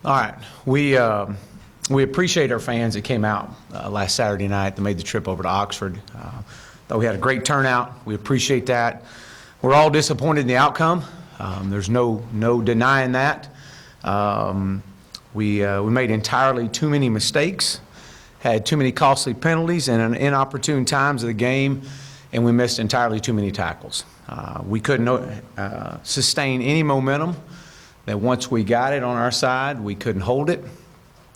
All right, we appreciate our fans that came out last Saturday night that made the trip over to Oxford. Thought we had a great turnout. We appreciate that. We're all disappointed in the outcome. There's no denying that. We made entirely too many mistakes, had too many costly penalties and inopportune times of the game, and we missed entirely too many tackles. We couldn't sustain any momentum. That once we got it on our side, we couldn't hold it.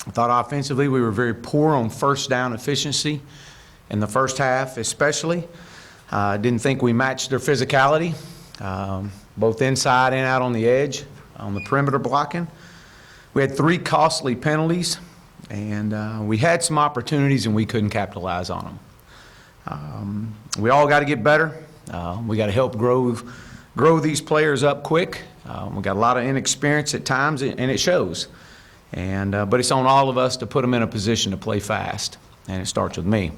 I thought offensively we were very poor on first down efficiency in the first half especially. Didn't think we matched their physicality, both inside and out on the edge, on the perimeter blocking. We had 3 costly penalties, and we had some opportunities and we couldn't capitalize on them. We all got to get better. We got to help grow these players up quick. We got a lot of inexperience at times, and it shows. But it's on all of us to put them in a position to play fast, and it starts with me.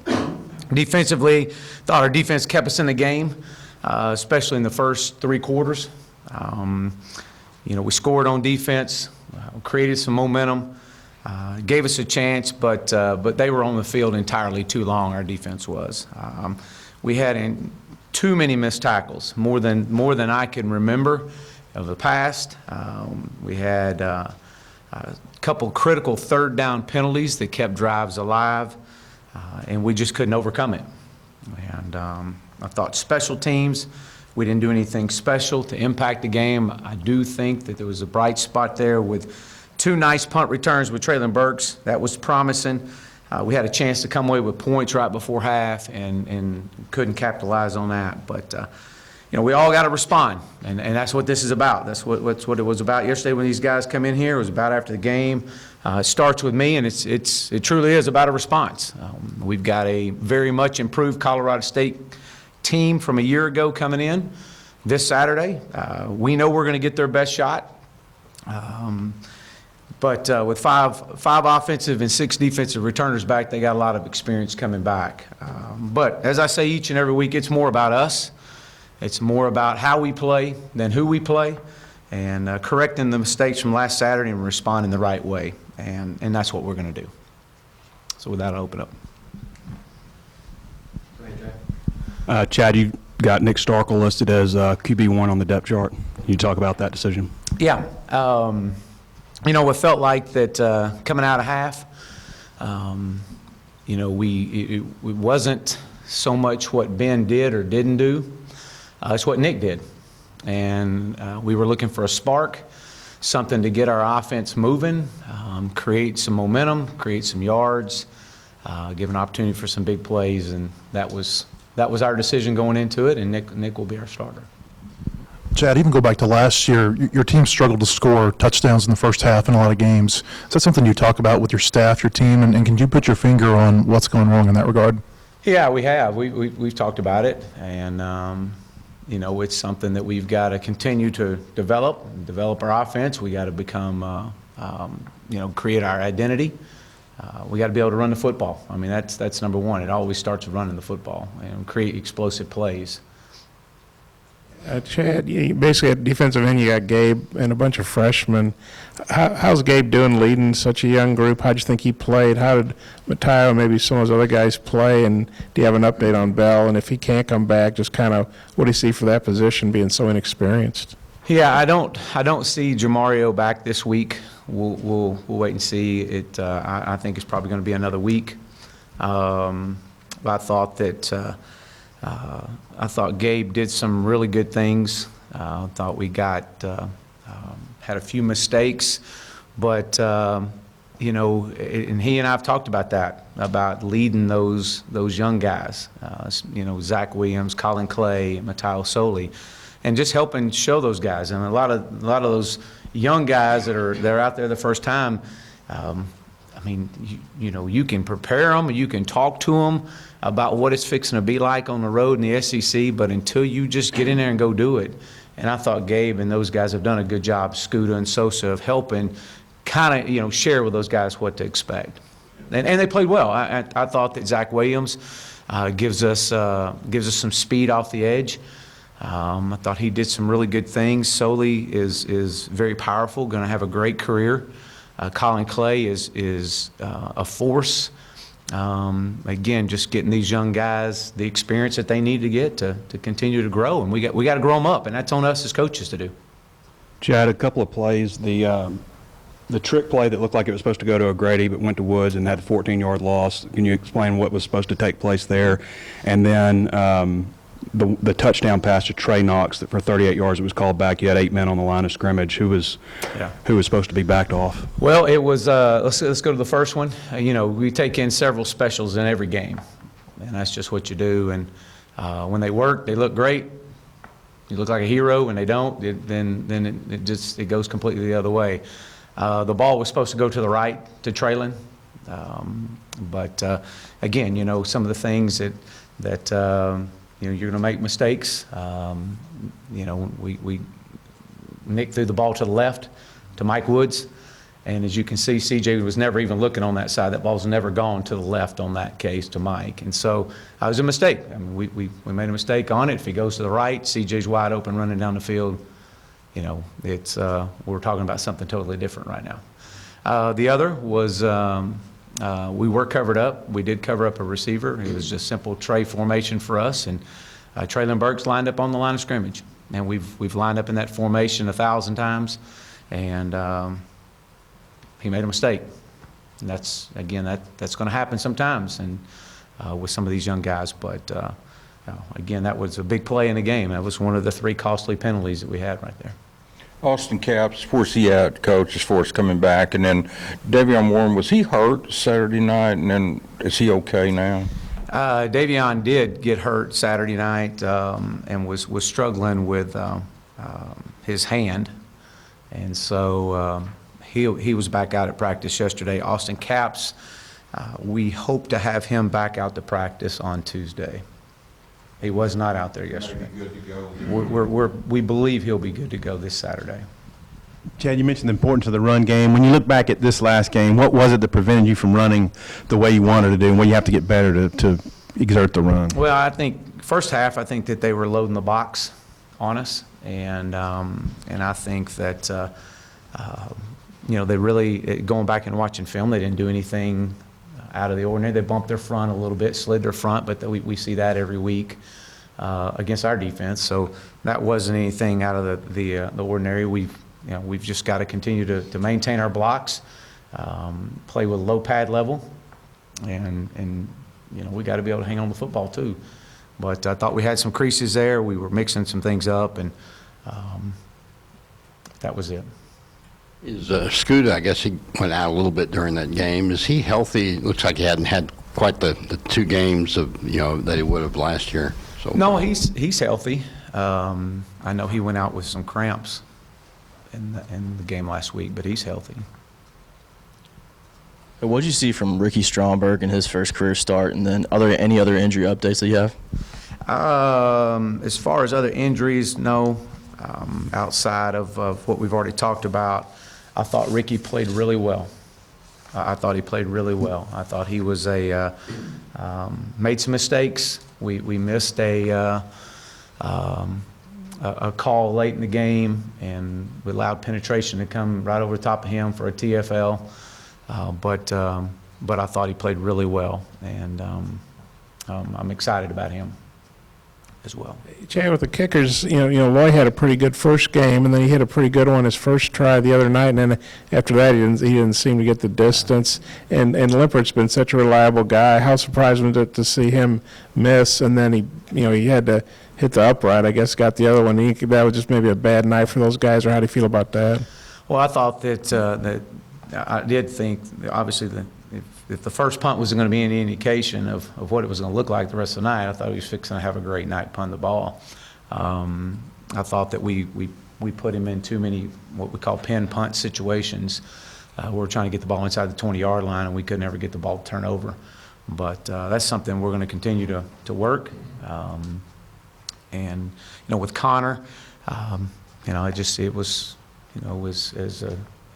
Defensively, thought our defense kept us in the game, especially in the first 3 quarters. We scored on defense, created some momentum, gave us a chance, but they were on the field entirely too long. Our defense was. We had too many missed tackles, more than I can remember of the past. We had a couple critical third down penalties that kept drives alive, and we just couldn't overcome it. And I thought special teams, we didn't do anything special to impact the game. I do think that there was a bright spot there with 2 nice punt returns with Traylon Burks. That was promising. We had a chance to come away with points right before half and couldn't capitalize on that. But we all got to respond, and that's what this is about. That's what it was about yesterday when these guys come in here. It was about after the game. It starts with me, and it truly is about a response. We've got a very much improved Colorado State team from a year ago coming in this Saturday. We know we're going to get their best shot. But with five offensive and 6 defensive returners back, they got a lot of experience coming back. But as I say each and every week, it's more about us. It's more about how we play than who we play, and correcting the mistakes from last Saturday and responding the right way. And that's what we're going to do. So with that, I'll open up. Chad, you got Nick Starkel listed as QB1 on the depth chart. Can you talk about that decision? Yeah. It felt like that coming out of half, it wasn't so much what Ben did or didn't do. It's what Nick did. And we were looking for a spark, something to get our offense moving, create some momentum, create some yards, give an opportunity for some big plays, and that was our decision going into it, and Nick will be our starter. Chad, even go back to last year, your team struggled to score touchdowns in the first half in a lot of games. Is that something you talk about with your staff, your team, and can you put your finger on what's going wrong in that regard? Yeah, we have. We've talked about it, and it's something that we've got to continue to develop our offense. We got to become, create our identity. We got to be able to run the football. I mean, that's number one. It always starts with running the football and create explosive plays. Chad, you basically at defensive end, you got Gabe and a bunch of freshmen. How's Gabe doing leading such a young group? How'd you think he played? How did Mateo and maybe some of those other guys play? And do you have an update on Bell? And if he can't come back, just kind of what do you see for that position being so inexperienced? Yeah, I don't see Jamario back this week. We'll wait and see. It. I think it's probably going to be another week. I thought that. I thought Gabe did some really good things. I thought we had a few mistakes, but and he and I have talked about that, about leading those young guys. Zach Williams, Colin Clay, Mateo Soli, and just helping show those guys. And a lot of those young guys that are out there the first time. You can prepare them, you can talk to them about what it's fixing to be like on the road in the SEC, but until you just get in there and go do it. And I thought Gabe and those guys have done a good job, Scooter and Sosa, of helping kind of, share with those guys what to expect. And they played well. I thought that Zach Williams gives us some speed off the edge. I thought he did some really good things. Soli is very powerful, going to have a great career. Colin Clay is a force. Again, just getting these young guys the experience that they need to get to continue to grow, and we got to grow them up, and that's on us as coaches to do. Chad, a couple of plays, the trick play that looked like it was supposed to go to O'Grady but went to Woods and had a 14-yard loss. Can you explain what was supposed to take place there? And then the touchdown pass to Trey Knox that for 38 yards it was called back. You had 8 men on the line of scrimmage. Who was supposed to be backed off? Well, it was let's go to the first one. We take in several specials in every game, and that's just what you do. And when they work, they look great. You look like a hero. When they don't, then it goes completely the other way. The ball was supposed to go to the right to Traylon, but again, some of the things that you're going to make mistakes. We Nick threw the ball to the left to Mike Woods, and as you can see, CJ was never even looking on that side. That ball's never gone to the left on that case to Mike, and so it was a mistake. I mean, we made a mistake on it. If he goes to the right, CJ's wide open running down the field. It's we're talking about something totally different right now. The other was we were covered up. We did cover up a receiver. It was just simple tray formation for us, and Traylon Burks lined up on the line of scrimmage, and we've lined up in that formation 1,000 times, and he made a mistake. And that's going to happen sometimes, and with some of these young guys, but. Again, that was a big play in the game. That was one of the 3 costly penalties that we had right there. Austin Capps, where's he at, Coach, as far as coming back? And then Davion Warren, was he hurt Saturday night, and then is he okay now? Davion did get hurt Saturday night and was struggling with his hand, and so he was back out at practice yesterday. Austin Capps, we hope to have him back out to practice on Tuesday. He was not out there yesterday. Good to go. We believe he'll be good to go this Saturday. Chad, you mentioned the importance of the run game. When you look back at this last game, what was it that prevented you from running the way you wanted to do, and what you have to get better to exert the run? Well, I think first half, I think that they were loading the box on us, and I think that they really, going back and watching film, they didn't do anything out of the ordinary. They bumped their front a little bit, slid their front, but we see that every week against our defense. So that wasn't anything out of the ordinary. We've just got to continue to maintain our blocks, play with low pad level, and we got to be able to hang on the football too. But I thought we had some creases there. We were mixing some things up, and that was it. Is Scooter, I guess he went out a little bit during that game. Is he healthy? Looks like he hadn't had quite the 2 games of that he would have last year. So no, he's healthy. I know he went out with some cramps in the game last week, but he's healthy. What did you see from Ricky Stromberg in his first career start, and then any other injury updates that you have? As far as other injuries, no. Outside of what we've already talked about, I thought Ricky played really well. I thought he played really well. I thought he was made some mistakes. We missed a call late in the game, and we allowed penetration to come right over the top of him for a TFL. But I thought he played really well, and I'm excited about him as well. Chad, with the kickers, Loy had a pretty good first game, and then he hit a pretty good one his first try the other night, and then after that he didn't seem to get the distance. And Limpert's been such a reliable guy. How surprising was it to see him miss, and then he had to hit the upright, I guess, got the other one. That was just maybe a bad night for those guys, or how do you feel about that? Well, I thought that I did think, obviously, that if the first punt wasn't going to be any indication of what it was going to look like the rest of the night, I thought he was fixing to have a great night punting the ball. I thought that we put him in too many what we call pin punt situations. We were trying to get the ball inside the 20-yard line, and we could never get the ball to turn over. But that's something we're going to continue to work. And with Connor,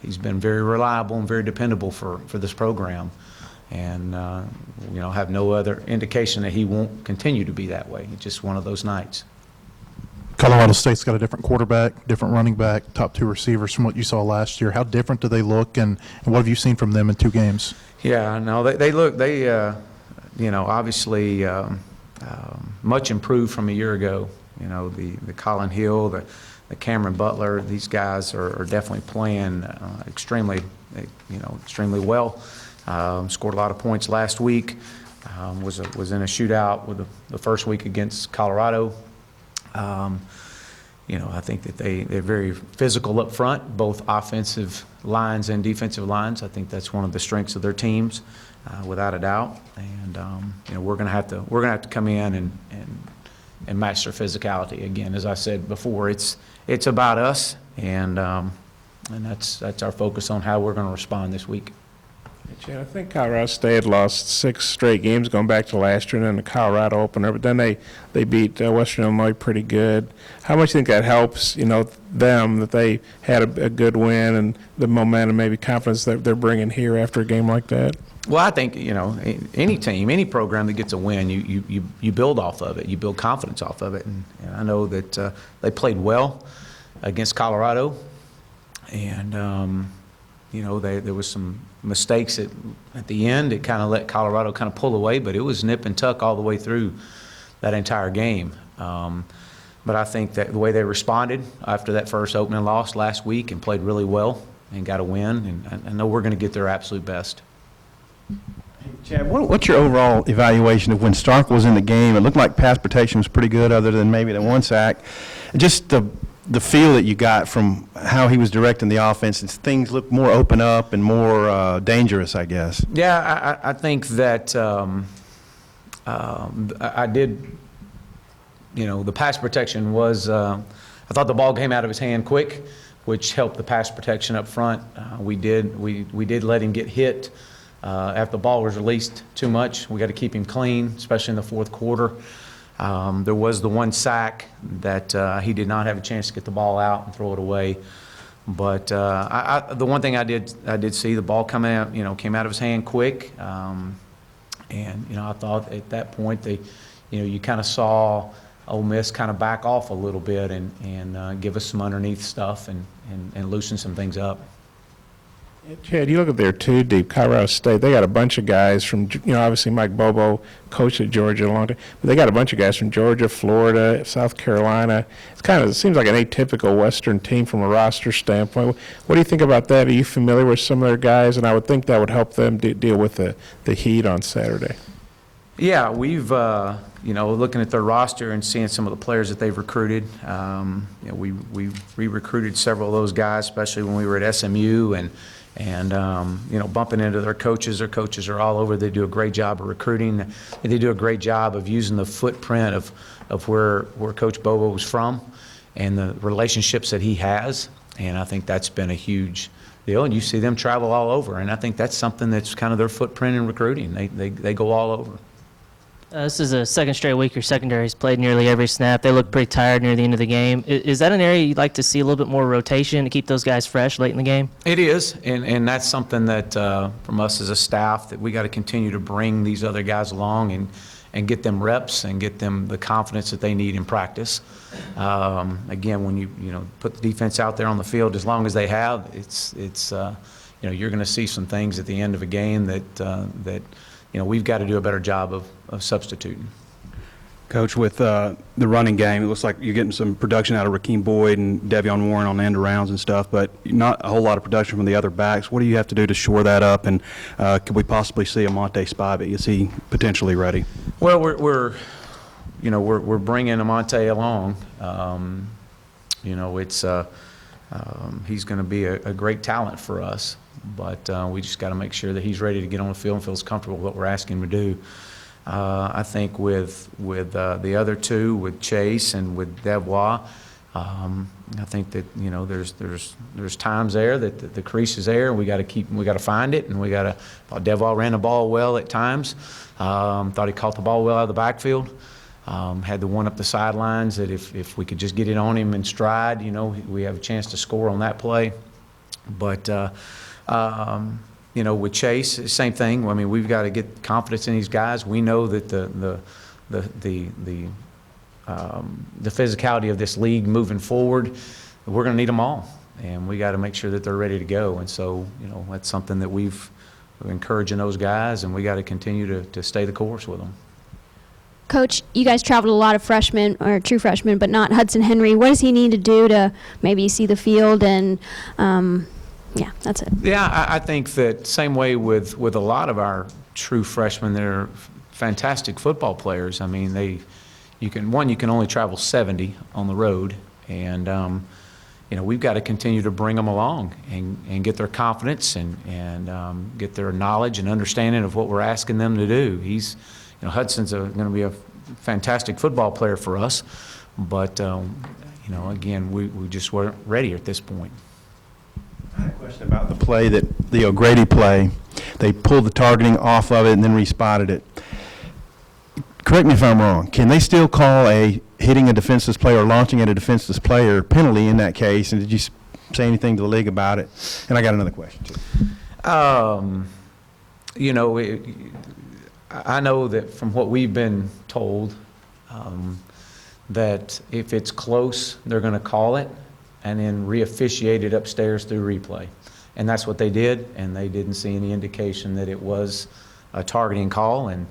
he's been very reliable and very dependable for this program, and have no other indication that he won't continue to be that way. It's just one of those nights. Colorado State's got a different quarterback, different running back, top 2 receivers from what you saw last year. How different do they look, and what have you seen from them in 2 games? Yeah, no, obviously much improved from a year ago. The Colin Hill, the Cameron Butler, these guys are definitely playing extremely well. Scored a lot of points last week. Was in a shootout with the first week against Colorado. I think that they're very physical up front, both offensive lines and defensive lines. I think that's one of the strengths of their teams, without a doubt. And we're going to have to come in and match their physicality. Again, as I said before, it's about us, and that's our focus on how we're going to respond this week. Chad, I think Colorado State had lost 6 straight games going back to last year and then the Colorado opener, but then they beat Western Illinois pretty good. How much do you think that helps, them, that they had a good win and the momentum, maybe confidence that they're bringing here after a game like that? Well, I think, any team, any program that gets a win, you build off of it. You build confidence off of it. And I know that they played well against Colorado, and, there was some mistakes at the end. It kind of let Colorado kind of pull away, but it was nip and tuck all the way through that entire game. But I think that the way they responded after that first opening loss last week and played really well and got a win, and I know we're going to get their absolute best. Chad, what's your overall evaluation of when Starkel was in the game? It looked like pass protection was pretty good other than maybe the 1 sack. Just the feel that you got from how he was directing the offense, and things looked more open up and more dangerous, I guess. Yeah, I think that I did, the pass protection was, I thought the ball came out of his hand quick, which helped the pass protection up front. We did let him get hit after the ball was released too much. We got to keep him clean, especially in the fourth quarter. There was the 1 sack that he did not have a chance to get the ball out and throw it away. But the one thing I did see, the ball came out of his hand quick, and I thought at that point you kind of saw Ole Miss kind of back off a little bit and give us some underneath stuff and loosen some things up. Chad, you look at their 2 deep, Colorado State, they got a bunch of guys from, obviously Mike Bobo coached at Georgia a long time, but they got a bunch of guys from Georgia, Florida, South Carolina. It seems like an atypical Western team from a roster standpoint. What do you think about that? Are you familiar with some of their guys? And I would think that would help them deal with the heat on Saturday. Yeah, we've, looking at their roster and seeing some of the players that they've recruited, we re-recruited several of those guys, especially when we were at SMU, and bumping into their coaches. Their coaches are all over. They do a great job of recruiting. They do a great job of using the footprint of where Coach Bobo was from and the relationships that he has. And I think that's been a huge deal. And you see them travel all over. And I think that's something that's kind of their footprint in recruiting. They go all over. This is a second straight week your secondary's played nearly every snap. They look pretty tired near the end of the game. Is that an area you'd like to see a little bit more rotation to keep those guys fresh late in the game? It is, and that's something that from us as a staff that we got to continue to bring these other guys along and get them reps and get them the confidence that they need in practice. Again, when you put the defense out there on the field as long as they have, it's you're going to see some things at the end of a game that we've got to do a better job of substituting. Coach, with the running game, it looks like you're getting some production out of Rakeem Boyd and Devion Warren on end arounds and stuff, but not a whole lot of production from the other backs. What do you have to do to shore that up, and could we possibly see a Monte Spivey? Is he potentially ready? Well, we're bringing Monte along. He's going to be a great talent for us, but we just got to make sure that he's ready to get on the field and feels comfortable with what we're asking him to do. I think with the other 2, with Chase and with Devois, I think that there's times there that the crease is there. We got to find it, and thought Devois ran the ball well at times. Thought he caught the ball well out of the backfield. Had the one up the sidelines that if we could just get it on him in stride, we have a chance to score on that play. But with Chase, same thing. I mean, we've got to get confidence in these guys. We know that the the physicality of this league moving forward, we're going to need them all, and we got to make sure that they're ready to go. And so, that's something that we're encouraging those guys, and we got to continue to stay the course with them. Coach, you guys traveled a lot of freshmen, or true freshmen, but not Hudson Henry. What does he need to do to maybe see the field? And yeah, that's it. Yeah, I think that same way with a lot of our true freshmen. They're fantastic football players. I mean, you can only travel 70 on the road, and we've got to continue to bring them along and get their confidence and get their knowledge and understanding of what we're asking them to do. Hudson's going to be a fantastic football player for us, but again, we just weren't ready at this point. I had a question about the play, the O'Grady play. They pulled the targeting off of it and then respotted it. Correct me if I'm wrong. Can they still call a hitting a defenseless player or launching at a defenseless player penalty in that case? And did you say anything to the league about it? And I got another question, too. I know that from what we've been told, that if it's close, they're going to call it and then re-officiate it upstairs through replay. And that's what they did, and they didn't see any indication that it was a targeting call, and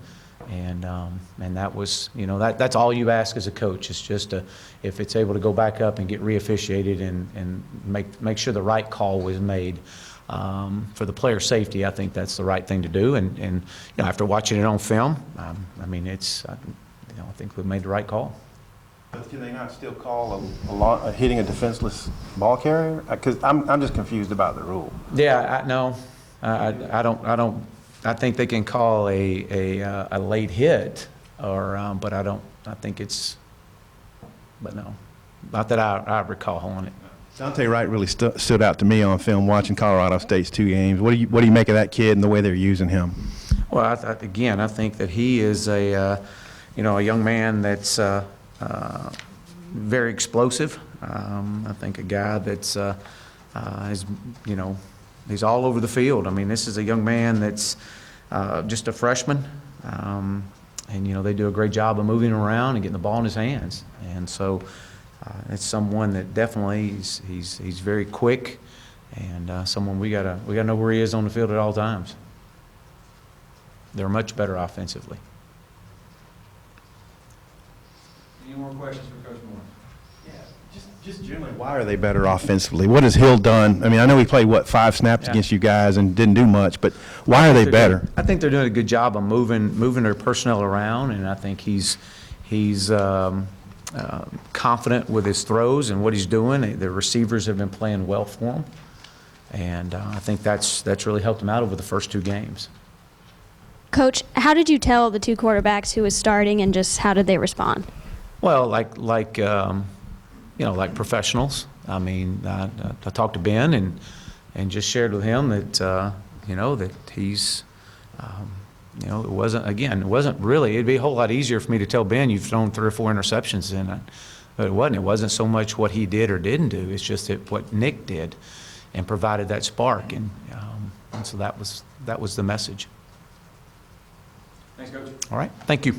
that was, that's all you ask as a coach. It's just if it's able to go back up and get re-officiated and make sure the right call was made. For the player safety, I think that's the right thing to do. And after watching it on film, I think we made the right call. But can they not still call a hitting a defenseless ball carrier? Because I'm just confused about the rule. Yeah, I don't. I think they can call a late hit, but I don't. I think it's. But no, not that I recall on it. Dante Wright really stood out to me on film watching Colorado State's 2 games. What do you make of that kid and the way they're using him? Well, I think that he is a young man that's very explosive. I think a guy that's he's all over the field. I mean, this is a young man that's just a freshman, and they do a great job of moving around and getting the ball in his hands, and so. It's someone that definitely he's very quick, and someone we gotta know where he is on the field at all times. They're much better offensively. Any more questions for Coach Moore? Yeah, just generally, why are they better offensively? What has Hill done? I mean, I know he played 5 snaps against you guys and didn't do much, but why are they better? I think they're doing a good job of moving their personnel around, and I think he's confident with his throws and what he's doing. The receivers have been playing well for him, and I think that's really helped him out over the first 2 games. Coach, how did you tell the 2 quarterbacks who was starting, and just how did they respond? Well, like professionals. I mean, I talked to Ben and just shared with him that that he's. It wasn't really, it'd be a whole lot easier for me to tell Ben you've thrown 3 or 4 interceptions in it, but it wasn't. It wasn't so much what he did or didn't do. It's just what Nick did and provided that spark, and so that was the message. Thanks, Coach. All right, thank you.